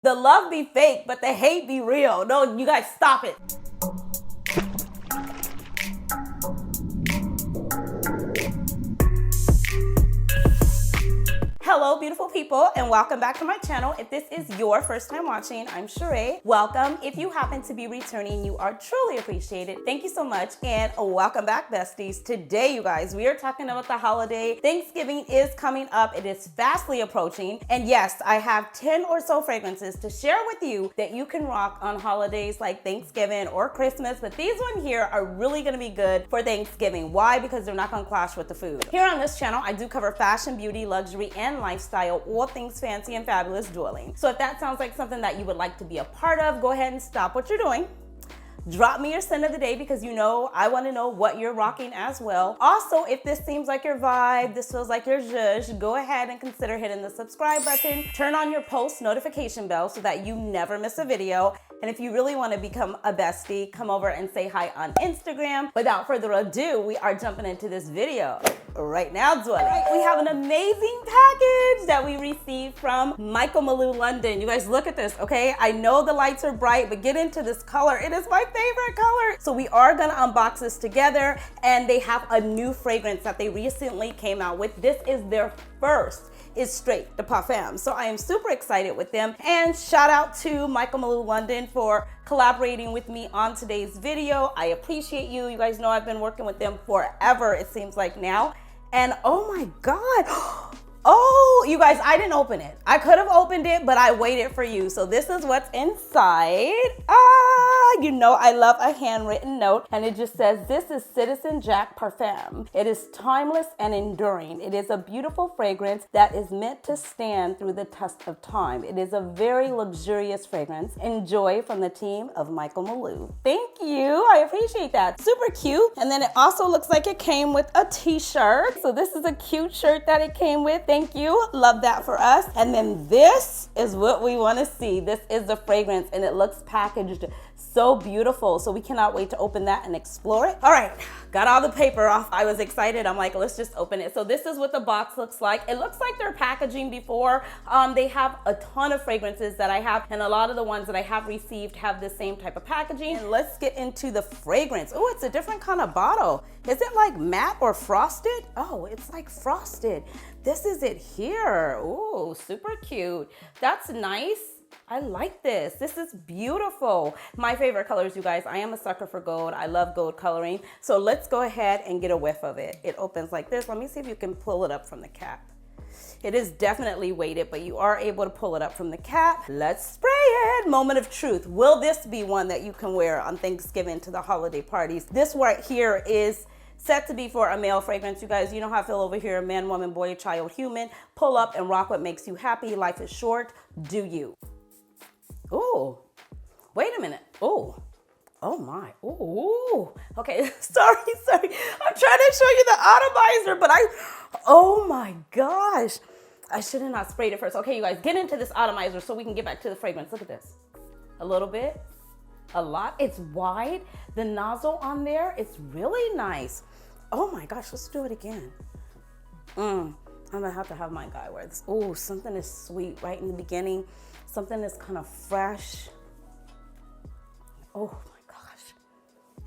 The love be fake, but the hate be real. No, you guys stop it. Hello, beautiful people, and welcome back to my channel. If this is your first time watching, I'm Cheraye. Welcome. If you happen to be returning, you are truly appreciated. Thank you so much, and welcome back, besties. Today, you guys, we are talking about the holiday. Thanksgiving is coming up. It is fastly approaching, and yes, I have 10 or so fragrances to share with you that you can rock on holidays like Thanksgiving or Christmas, but these ones here are really gonna be good for Thanksgiving. Why? Because they're not gonna clash with the food. Here on this channel, I do cover fashion, beauty, luxury, and lifestyle, all things fancy and fabulous dwelling. So if that sounds like something that you would like to be a part of, go ahead and stop what you're doing. Drop me your scent of the day because you know I want to know what you're rocking as well. Also, if this seems like your vibe, this feels like your zhuzh, go ahead and consider hitting the subscribe button. Turn on your post notification bell so that you never miss a video. And if you really want to become a bestie, come over and say hi on Instagram. Without further ado, we are jumping into this video right now, dwelling. Right, we have an amazing package that we received from Michael Malou London. You guys look at this, okay? I know the lights are bright, but get into this color. It is my favorite color. So we are gonna unbox this together, and they have a new fragrance that they recently came out with. This is their first. Is straight the Perfumes. So I am super excited with them, and shout out to Michael Malou London for collaborating with me on today's video. I appreciate you. You guys know I've been working with them forever, it seems like now. And oh my God. Oh, you guys, I didn't open it. I could have opened it, but I waited for you. So this is what's inside. You know I love a handwritten note, and it just says, this is Citizen Jack Parfum. It is timeless and enduring. It is a beautiful fragrance that is meant to stand through the test of time. It is a very luxurious fragrance. Enjoy from the team of Michael Malou. Thank you, I appreciate that. Super cute. And then it also looks like it came with a t-shirt. So this is a cute shirt that it came with. Thank you, love that for us. And then this is what we want to see. This is the fragrance, and it looks packaged so beautiful. So we cannot wait to open that and explore it. All right, got all the paper off. I was excited. I'm like, let's just open it. So this is what the box looks like. It looks like their packaging before. They have a ton of fragrances that I have, and a lot of the ones that I have received have the same type of packaging. And let's get into the fragrance. Oh, it's a different kind of bottle. Is it like matte or frosted? Oh, it's like frosted. This is it here. Oh, super cute. That's nice. I like this. This is beautiful. My favorite colors, you guys. I am a sucker for gold. I love gold coloring. So let's go ahead and get a whiff of it. It opens like this. Let me see if you can pull it up from the cap. It is definitely weighted, but you are able to pull it up from the cap. Let's spray it. Moment of truth. Will this be one that you can wear on Thanksgiving to the holiday parties? This right here is set to be for a male fragrance. You guys, you know how I feel over here. Man, woman, boy, child, human. Pull up and rock what makes you happy. Life is short. Do you. Oh, wait a minute. Oh my. Oh, okay. Sorry. I'm trying to show you the atomizer, but oh my gosh. I should have not sprayed it first. Okay, you guys, get into this atomizer so we can get back to the fragrance. Look at this. A little bit, a lot. It's wide. The nozzle on there, it's really nice. Oh my gosh, let's do it again. I'm gonna have to have my guy wear this. Oh, something is sweet right in the beginning. Something that's kind of fresh. Oh my gosh.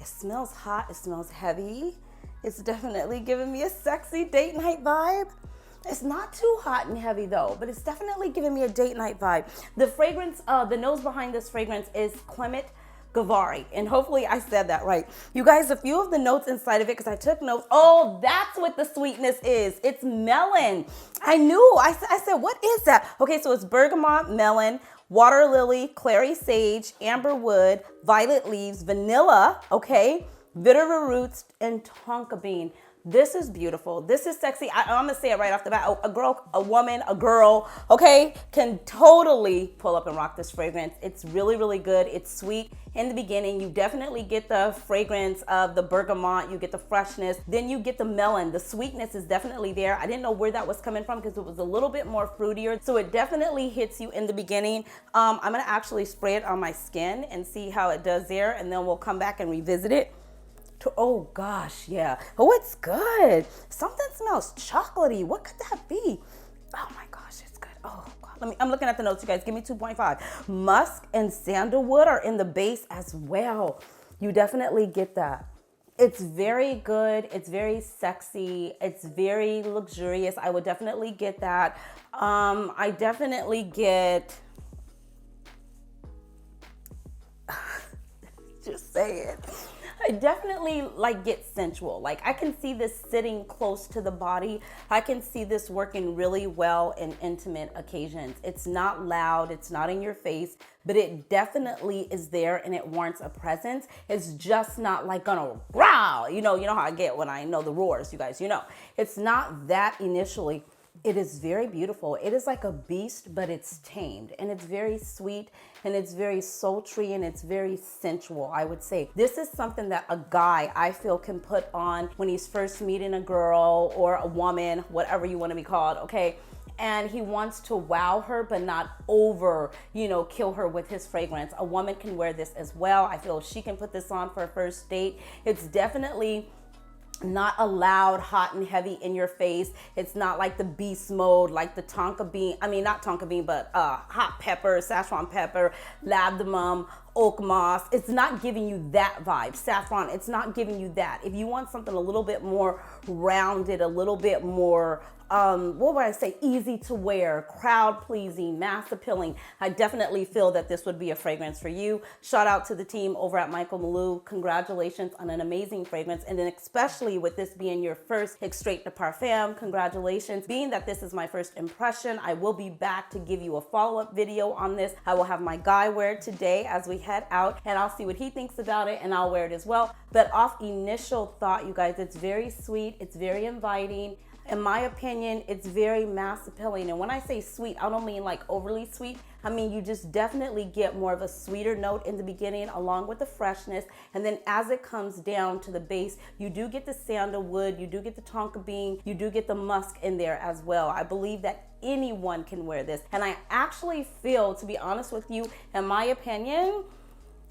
It smells hot, it smells heavy. It's definitely giving me a sexy date night vibe. It's not too hot and heavy though, but it's definitely giving me a date night vibe. The fragrance, the nose behind this fragrance is Clement Gavari, and hopefully I said that right. You guys, a few of the notes inside of it, because I took notes. Oh, that's what the sweetness is. It's melon. I knew. I said, what is that? Okay, so it's bergamot, melon, water lily, clary sage, amber wood, violet leaves, vanilla, okay, vetiver roots, and tonka bean. This is beautiful. This is sexy. I'm gonna say it right off the bat. A girl, okay, can totally pull up and rock this fragrance. It's really, really good. It's sweet. In the beginning, you definitely get the fragrance of the bergamot. You get the freshness. Then you get the melon. The sweetness is definitely there. I didn't know where that was coming from because it was a little bit more fruitier. So it definitely hits you in the beginning. I'm gonna actually spray it on my skin and see how it does there, and then we'll come back and revisit it. Oh gosh, yeah. Oh, it's good. Something smells chocolatey. What could that be? Oh my gosh, it's good. Oh God. I'm looking at the notes, you guys. Give me 2.5. Musk and sandalwood are in the base as well. You definitely get that. It's very good. It's very sexy. It's very luxurious. I would definitely get that. I definitely get, just say it. I definitely like get sensual. Like I can see this sitting close to the body. I can see this working really well in intimate occasions. It's not loud, it's not in your face, but it definitely is there and it warrants a presence. It's just not like gonna growl. You know how I get when I know the roars, you guys, It's not that initially. It is very beautiful. It is like a beast, but it's tamed, and it's very sweet, and it's very sultry, and it's very sensual, I would say. This is something that a guy, I feel, can put on when he's first meeting a girl or a woman, whatever you want to be called, okay? And he wants to wow her, but not over, kill her with his fragrance. A woman can wear this as well. I feel she can put this on for a first date. It's definitely not a loud, hot and heavy in your face. It's not like the beast mode, like the tonka bean. I mean, not tonka bean, but hot pepper, saffron pepper, labdanum, oak moss. It's not giving you that vibe. Saffron, it's not giving you that. If you want something a little bit more rounded, a little bit more what would I say, easy to wear, crowd pleasing, mass appealing, I definitely feel that this would be a fragrance for you. Shout out to the team over at Michael Malou. Congratulations on an amazing fragrance. And then especially with this being your first Extrait de Parfum, congratulations. Being that this is my first impression, I will be back to give you a follow-up video on this. I will have my guy wear it today as we head out, and I'll see what he thinks about it, and I'll wear it as well. But off initial thought, you guys, it's very sweet, it's very inviting. In my opinion, it's very mass appealing. And when I say sweet, I don't mean like overly sweet. I mean, you just definitely get more of a sweeter note in the beginning along with the freshness. And then as it comes down to the base, you do get the sandalwood, you do get the tonka bean, you do get the musk in there as well. I believe that anyone can wear this. And I actually feel, to be honest with you, in my opinion,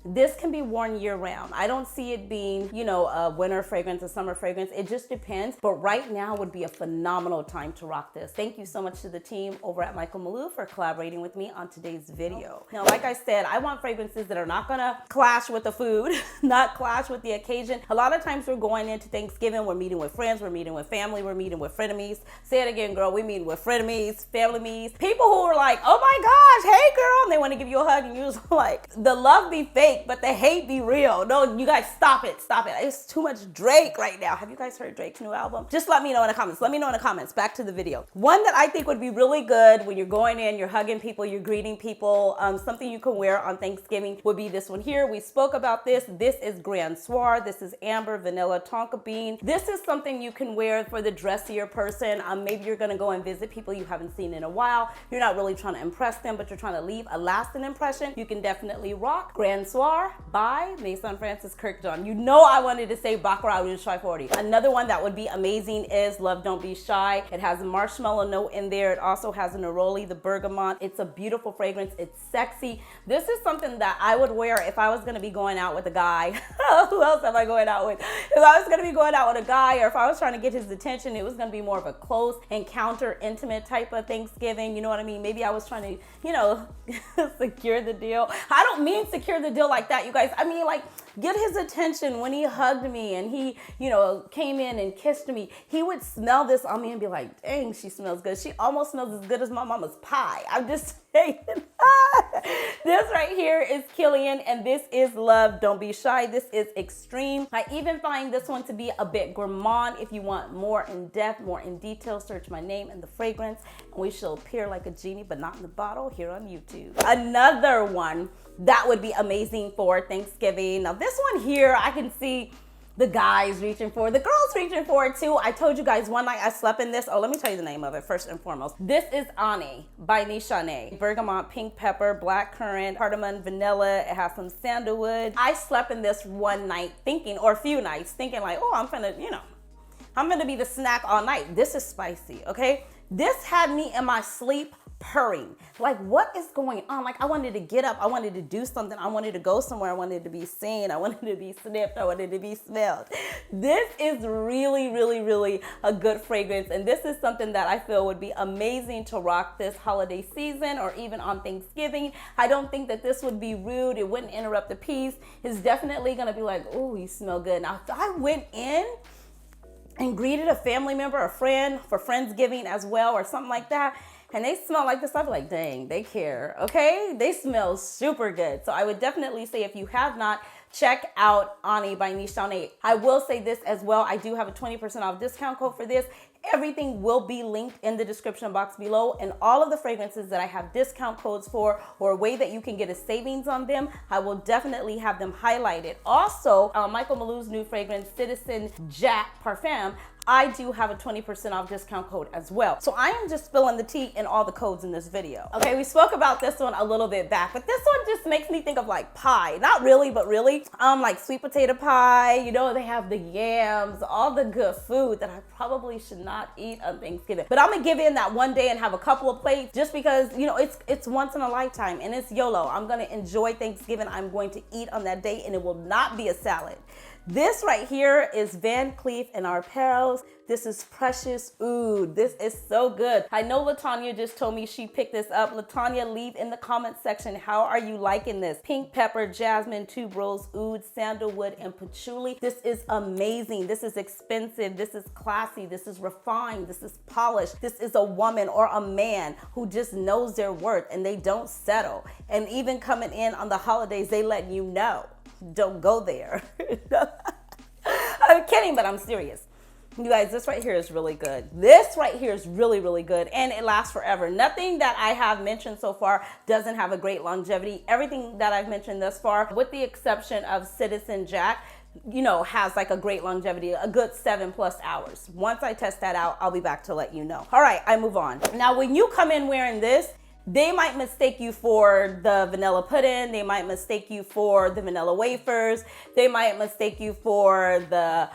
this can be worn year round. I don't see it being, a winter fragrance, a summer fragrance. It just depends. But right now would be a phenomenal time to rock this. Thank you so much to the team over at Michael Malou for collaborating with me on today's video. Now, like I said, I want fragrances that are not gonna clash with the food, not clash with the occasion. A lot of times we're going into Thanksgiving, we're meeting with friends, we're meeting with family, we're meeting with frenemies. Say it again, girl. We meeting with frenemies, family-mies, people who are like, oh my gosh, hey girl, and they want to give you a hug, and you're just like, the love be fake, but the hate be real. No, you guys, stop it. It's too much Drake right now. Have you guys heard Drake's new album? Just let me know in the comments. Back to the video. One that I think would be really good when you're going in, you're hugging people, you're greeting people, something you can wear on Thanksgiving would be this one here. We spoke about this. This is Grand Soir. This is amber, vanilla, tonka bean. This is something you can wear for the dressier person. Maybe you're gonna go and visit people you haven't seen in a while. You're not really trying to impress them, but you're trying to leave a lasting impression. You can definitely rock Grand Soir by Maison Francis Kirkjohn. You know I wanted to say Baccarat Rouge 540. Another one that would be amazing is Love Don't Be Shy. It has a marshmallow note in there. It also has a neroli, the bergamot. It's a beautiful fragrance. It's sexy. This is something that I would wear if I was gonna be going out with a guy. Who else am I going out with? If I was gonna be going out with a guy, or if I was trying to get his attention, it was gonna be more of a close encounter, intimate type of Thanksgiving. You know what I mean? Maybe I was trying to, secure the deal. I don't mean secure the deal like that, you guys. I mean, like, get his attention when he hugged me and he, came in and kissed me. He would smell this on me and be like, dang, she smells good. She almost smells as good as my mama's pie. I'm just saying. This right here is Killian, and this is Love Don't Be Shy. This is extreme. I even find this one to be a bit gourmand. If you want more in depth, more in detail, search my name and the fragrance, and we shall appear like a genie, but not in the bottle, here on YouTube. Another one that would be amazing for Thanksgiving. Now this one here, I can see the guys reaching for, the girls reaching for it too. I told you guys one night I slept in this. Oh, let me tell you the name of it first and foremost. This is Annie by Nishane. Bergamot, pink pepper, black currant, cardamom, vanilla. It has some sandalwood. I slept in this one night thinking, or a few nights thinking like, oh, I'm gonna be the snack all night. This is spicy, okay? This had me in my sleep purring. Like, what is going on? Like, I wanted to get up. I wanted to do something. I wanted to go somewhere. I wanted to be seen. I wanted to be sniffed. I wanted to be smelled. This is really, really, really a good fragrance. And this is something that I feel would be amazing to rock this holiday season or even on Thanksgiving. I don't think that this would be rude. It wouldn't interrupt the peace. It's definitely going to be like, oh, you smell good. Now, if I went in and greeted a family member, a friend for Friendsgiving as well, or something like that, and they smell like this, I'd be like, dang, they care, okay? They smell super good. So I would definitely say, if you have not, check out Ani by Cheraye. I will say this as well. I do have a 20% off discount code for this. Everything will be linked in the description box below, and all of the fragrances that I have discount codes for, or a way that you can get a savings on them, I will definitely have them highlighted. Also, Michael Malou's new fragrance, Citizen Jack Parfum, I do have a 20% off discount code as well. So I am just spilling the tea in all the codes in this video. Okay, we spoke about this one a little bit back, but this one just makes me think of like pie. Not really, but really. Like sweet potato pie, you know, they have the yams, all the good food that I probably should not eat on Thanksgiving. But I'm gonna give in that one day and have a couple of plates just because, you know, it's once in a lifetime and it's YOLO. I'm gonna enjoy Thanksgiving. I'm going to eat on that day and it will not be a salad. This right here is Van Cleef and Arpels. This is Precious Oud. This is so good. I know LaTanya just told me she picked this up. LaTanya, leave in the comment section, how are you liking this? Pink pepper, jasmine, tuberose, oud, sandalwood, and patchouli. This is amazing. This is expensive. This is classy. This is refined. This is polished. This is a woman or a man who just knows their worth and they don't settle. And even coming in on the holidays, they let you know. Don't go there. I'm kidding, but I'm serious. You guys, this right here is really good. This right here is really, really good, and it lasts forever. Nothing that I have mentioned so far doesn't have a great longevity. Everything that I've mentioned thus far, with the exception of Citizen Jack, you know, has like a great longevity, a good 7+ hours. Once I test that out, I'll be back to let you know. All right, I move on. Now, when you come in wearing this, they might mistake you for the vanilla pudding. They might mistake you for the vanilla wafers. They might mistake you for the,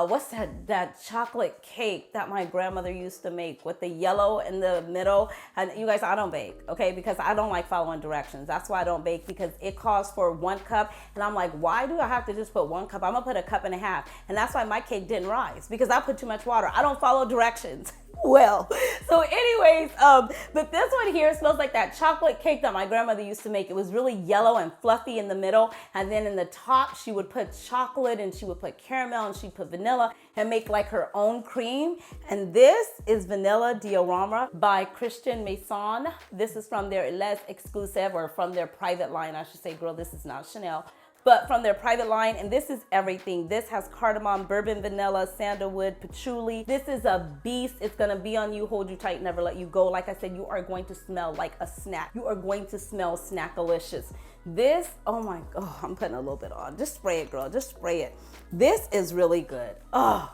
what's that chocolate cake that my grandmother used to make with the yellow in the middle. And you guys, I don't bake, okay? Because I don't like following directions. That's why I don't bake, because it calls for 1 cup. And I'm like, why do I have to just put 1 cup? I'm gonna put 1.5 cups. And that's why my cake didn't rise, because I put too much water. I don't follow directions. Well, so anyways, but this one here smells like that chocolate cake that my grandmother used to make. It was really yellow and fluffy in the middle, and then in the top she would put chocolate and she would put caramel and she'd put vanilla and make like her own cream. And this is Vanilla Diorama by Christian Maison. This is from their Les Exclusive, or from their private line, I should say. Girl, this is not Chanel, but from their private line. And this is everything. This has cardamom, bourbon, vanilla, sandalwood, patchouli. This is a beast. It's gonna be on you, hold you tight, never let you go. Like I said, you are going to smell like a snack. You are going to smell snackalicious. This, oh my, oh, I'm putting a little bit on. Just spray it, girl, just spray it. This is really good. Oh,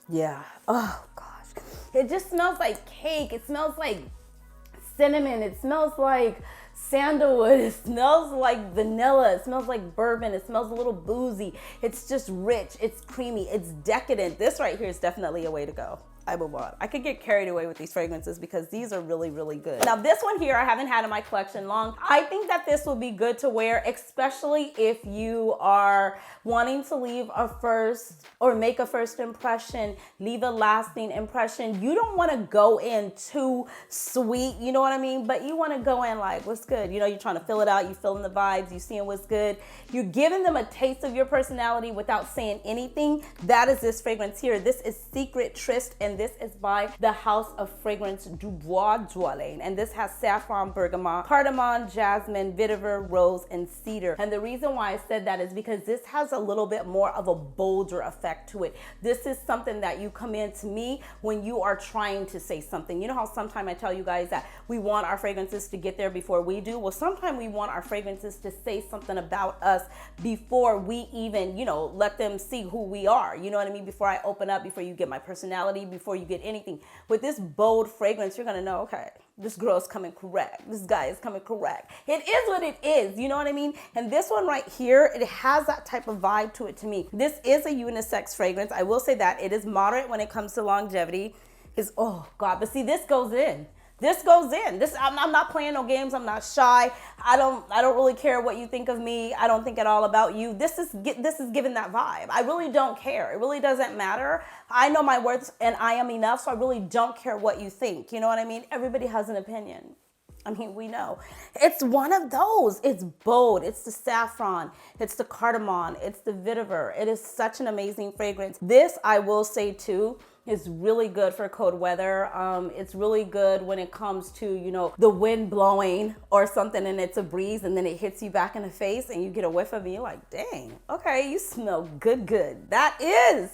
yeah, oh gosh. It just smells like cake. It smells like cinnamon. It smells like sandalwood. It smells like vanilla. It smells like bourbon. It smells a little boozy. It's just rich. It's creamy. It's decadent. This right here is definitely a way to go. I move on. I could get carried away with these fragrances because these are really, really good. Now this one here I haven't had in my collection long. I think that this will be good to wear, especially if you are wanting to leave a first or make a first impression, leave a lasting impression. You don't want to go in too sweet, you know what I mean? But you want to go in like, what's good? You know, you're trying to fill it out. You feeling the vibes. You seeing what's good. You're giving them a taste of your personality without saying anything. That is this fragrance here. This is Secret Tryst, and this is by the House of Fragrance Dubois Joalane. And this has saffron, bergamot, cardamom, jasmine, vetiver, rose, and cedar. And the reason why I said that is because this has a little bit more of a bolder effect to it. This is something that you come in to me when you are trying to say something. You know how sometimes I tell you guys that we want our fragrances to get there before we do? Well, sometimes we want our fragrances to say something about us before we even, you know, let them see who we are. You know what I mean? Before I open up, before you get my personality, before you get anything. With this bold fragrance, you're gonna know, okay, this girl's coming correct. This guy is coming correct. It is what it is, you know what I mean? And this one right here, it has that type of vibe to it to me. This is a unisex fragrance. I will say that it is moderate when it comes to longevity. It's, oh God, but see, this goes in. This goes in. I'm not playing no games. I'm not shy. I don't really care what you think of me. I don't think at all about you. This is giving that vibe. I really don't care. It really doesn't matter. I know my worth and I am enough, so I really don't care what you think. You know what I mean? Everybody has an opinion. I mean, we know. It's one of those. It's bold. It's the saffron. It's the cardamom. It's the vetiver. It is such an amazing fragrance. This, I will say too, is really good for cold weather. It's really good when it comes to, you know, the wind blowing or something and it's a breeze and then it hits you back in the face and you get a whiff of it. You're like, dang, okay, you smell good, good. That is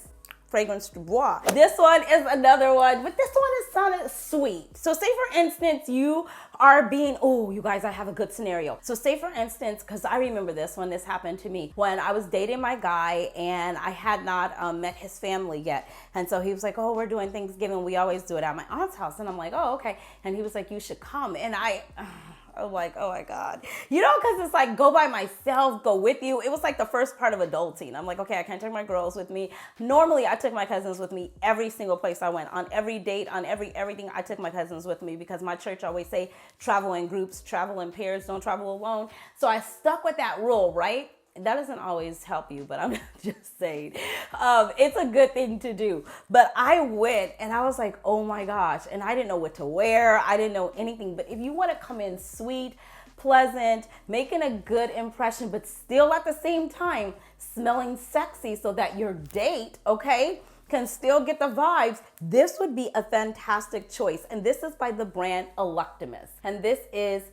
Fragrance du Bois. This one is another one, but this one is sounded sweet. So say for instance, you are being, oh, you guys, I have a good scenario. So say for instance, because I remember this when this happened to me, when I was dating my guy and I had not met his family yet. And so he was like, oh, we're doing Thanksgiving. We always do it at my aunt's house. And I'm like, oh, okay. And he was like, you should come. And I'm like, oh my God. You know, because it's like, go by myself, go with you. It was like the first part of adulting. I'm like, okay, I can't take my girls with me. Normally, I took my cousins with me every single place I went. On every date, on everything, I took my cousins with me because my church always say, travel in groups, travel in pairs, don't travel alone. So I stuck with that rule, right? That doesn't always help you, but I'm just saying, it's a good thing to do. But I went and I was like, oh my gosh. And I didn't know what to wear. I didn't know anything. But if you want to come in sweet, pleasant, making a good impression, but still at the same time smelling sexy so that your date, okay, can still get the vibes, this would be a fantastic choice. And this is by the brand Electimuss. And this is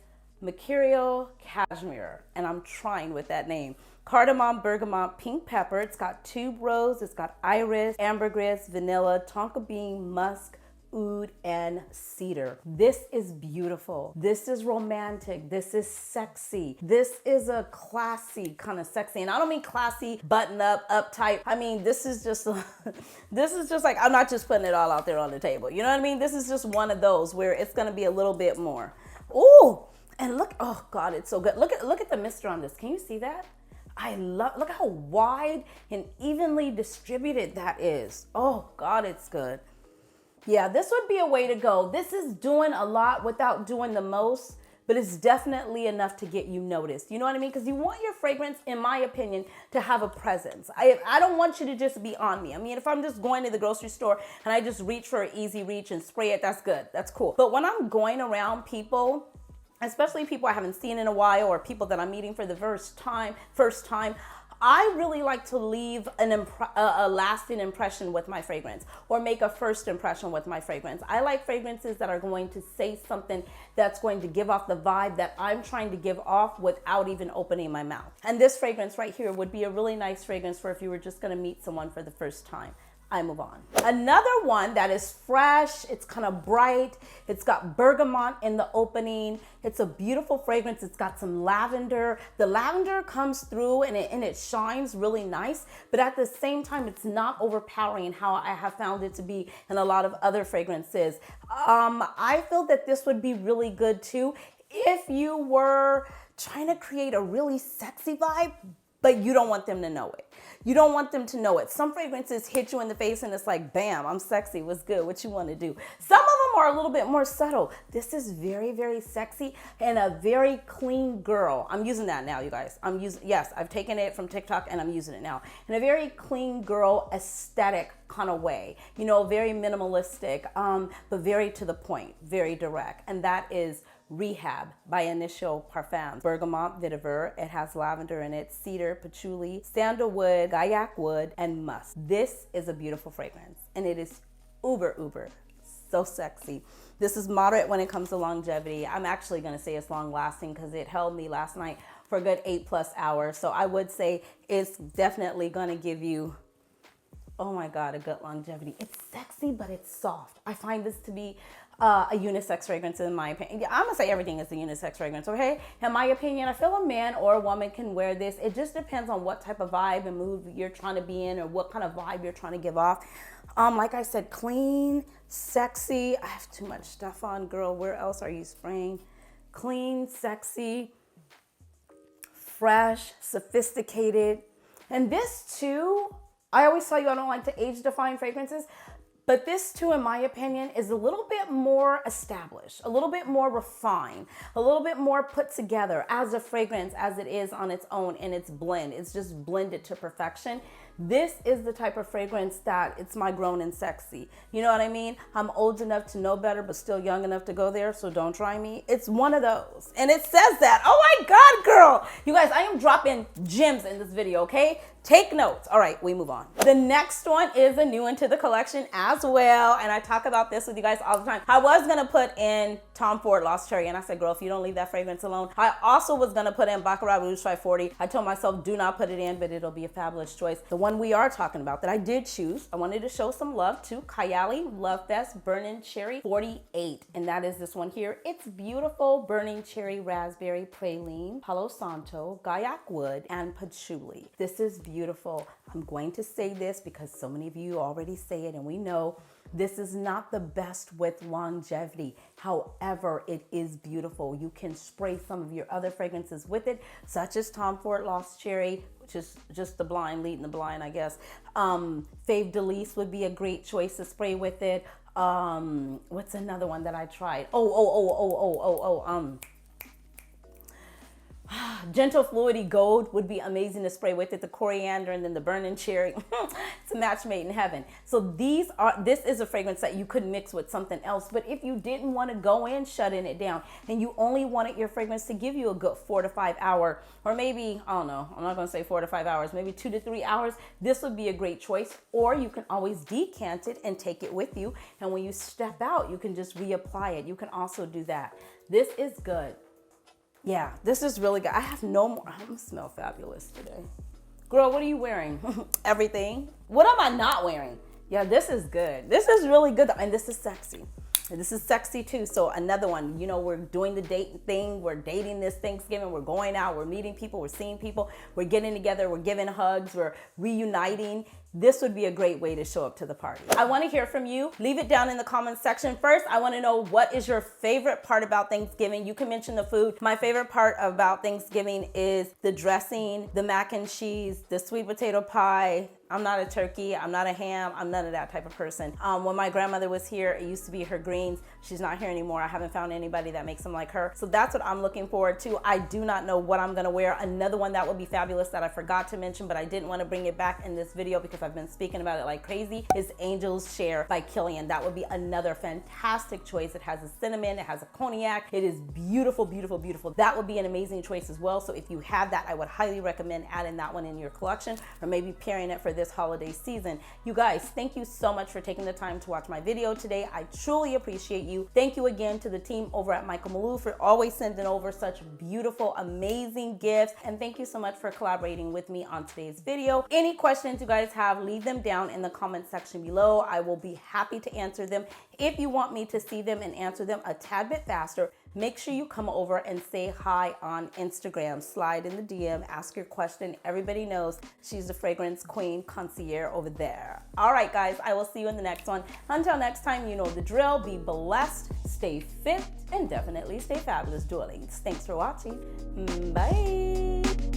Mercurial Cashmere. And I'm trying with that name. Cardamom, bergamot, pink pepper. It's got tuberose, it's got iris, ambergris, vanilla, tonka bean, musk, oud, and cedar. This is beautiful. This is romantic. This is sexy. This is a classy kind of sexy. And I don't mean classy, button up, uptight. I mean, this is just like, I'm not just putting it all out there on the table. You know what I mean? This is just one of those where it's going to be a little bit more. Ooh, and look, oh God, it's so good. Look at the mister on this. Can you see that? Look how wide and evenly distributed that is. Oh God, it's good. Yeah, this would be a way to go. This is doing a lot without doing the most, but it's definitely enough to get you noticed. You know what I mean? Because you want your fragrance, in my opinion, to have a presence. I don't want you to just be on me. I mean, if I'm just going to the grocery store and I just reach for an easy reach and spray it, that's good. That's cool. But when I'm going around people, especially people I haven't seen in a while or people that I'm meeting for the first time, I really like to leave a lasting impression with my fragrance or make a first impression with my fragrance. I like fragrances that are going to say something that's going to give off the vibe that I'm trying to give off without even opening my mouth. And this fragrance right here would be a really nice fragrance for if you were just going to meet someone for the first time. I move on. Another one that is fresh, it's kind of bright, it's got bergamot in the opening, it's a beautiful fragrance, it's got some lavender. The lavender comes through and it shines really nice, but at the same time, it's not overpowering how I have found it to be in a lot of other fragrances. I feel that this would be really good too if you were trying to create a really sexy vibe, but you don't want them to know it. You don't want them to know it. Some fragrances hit you in the face and it's like, bam, I'm sexy. What's good? What you want to do? Some of them are a little bit more subtle. This is very, very sexy and a very clean girl. I'm using that now, you guys. Yes, I've taken it from TikTok and I'm using it now. In a very clean girl aesthetic kind of way. You know, very minimalistic, but very to the point, very direct. And that is Rehab by Initial Perfumes. Bergamot, vetiver, it has lavender in it, cedar, patchouli, sandalwood, gaiac wood, and musk. This is a beautiful fragrance and it is uber, so sexy. This is moderate when it comes to longevity. I'm actually gonna say it's long lasting because it held me last night for a good 8+ hours. So I would say it's definitely gonna give you, oh my God, a good longevity. It's sexy, but it's soft. I find this to be a unisex fragrance in my opinion. Yeah, I'm gonna say everything is a unisex fragrance, okay? In my opinion, I feel a man or a woman can wear this. It just depends on what type of vibe and mood you're trying to be in or what kind of vibe you're trying to give off. Like I said, clean, sexy. I have too much stuff on, girl. Where else are you spraying? Clean, sexy, fresh, sophisticated. And this too, I always tell you I don't like to age define fragrances, But this too, in my opinion, is a little bit more established, a little bit more refined, a little bit more put together as a fragrance as it is on its own in its blend. It's just blended to perfection. This is the type of fragrance that it's my grown and sexy. You know what I mean? I'm old enough to know better, but still young enough to go there, so don't try me. It's one of those. And it says that. Oh my God, girl. You guys, I am dropping gems in this video, okay? Take notes. All right, we move on. The next one is a new one to the collection as well. And I talk about this with you guys all the time. I was gonna put in Tom Ford Lost Cherry, and I said, girl, if you don't leave that fragrance alone. I also was gonna put in Baccarat Rouge 540. I told myself, do not put it in, but it'll be a fabulous choice. The one we are talking about that I did choose, I wanted to show some love to Kayali Love Fest Burning Cherry 48. And that is this one here. It's beautiful burning cherry, raspberry, praline, Palo Santo, Gaiac wood, and patchouli. This is beautiful. I'm going to say this because so many of you already say it, and we know this is not the best with longevity. However, it is beautiful. You can spray some of your other fragrances with it, such as Tom Ford Lost Cherry, which is just the blind leading the blind, I guess. Fave Delise would be a great choice to spray with it. What's another one that I tried? Gentle Fluidity Gold would be amazing to spray with it. The coriander and then the burning cherry. It's a match made in heaven. So this is a fragrance that you could mix with something else. But if you didn't want to go in shutting it down and you only wanted your fragrance to give you a good 4 to 5 hour, or maybe, I don't know, I'm not going to say 4 to 5 hours, maybe 2 to 3 hours, this would be a great choice. Or you can always decant it and take it with you. And when you step out, you can just reapply it. You can also do that. This is good. Yeah, this is really good. I have no more. I'm gonna smell fabulous today. Girl, what are you wearing? Everything. What am I not wearing? Yeah, this is good. This is really good. And this is sexy. And this is sexy too. So another one, you know, we're doing the date thing. We're dating this Thanksgiving. We're going out. We're meeting people. We're seeing people. We're getting together. We're giving hugs. We're reuniting. This would be a great way to show up to the party. I want to hear from you. Leave it down in the comments section. First, I want to know, what is your favorite part about Thanksgiving? You can mention the food. My favorite part about Thanksgiving is the dressing, the mac and cheese, the sweet potato pie. I'm not a turkey. I'm not a ham. I'm none of that type of person. When my grandmother was here, it used to be her greens. She's not here anymore. I haven't found anybody that makes them like her. So that's what I'm looking forward to. I do not know what I'm gonna wear. Another one that would be fabulous that I forgot to mention, but I didn't want to bring it back in this video because I've been speaking about it like crazy, is Angel's Share by Kilian. That would be another fantastic choice. It has a cinnamon, it has a cognac. It is beautiful, beautiful, beautiful. That would be an amazing choice as well. So if you have that, I would highly recommend adding that one in your collection, or maybe pairing it for this holiday season. You guys, thank you so much for taking the time to watch my video today. I truly appreciate you. Thank you again to the team over at Michael Malou for always sending over such beautiful, amazing gifts. And thank you so much for collaborating with me on today's video. Any questions you guys have, leave them down in the comment section below. I will be happy to answer them. If you want me to see them and answer them a tad bit faster, make sure you come over and say hi on Instagram. Slide in the DM, ask your question. Everybody knows she's the fragrance queen concierge over there. All right, guys, I will see you in the next one. Until next time, you know the drill. Be blessed, stay fit, and definitely stay fabulous, darlings. Thanks for watching. Bye.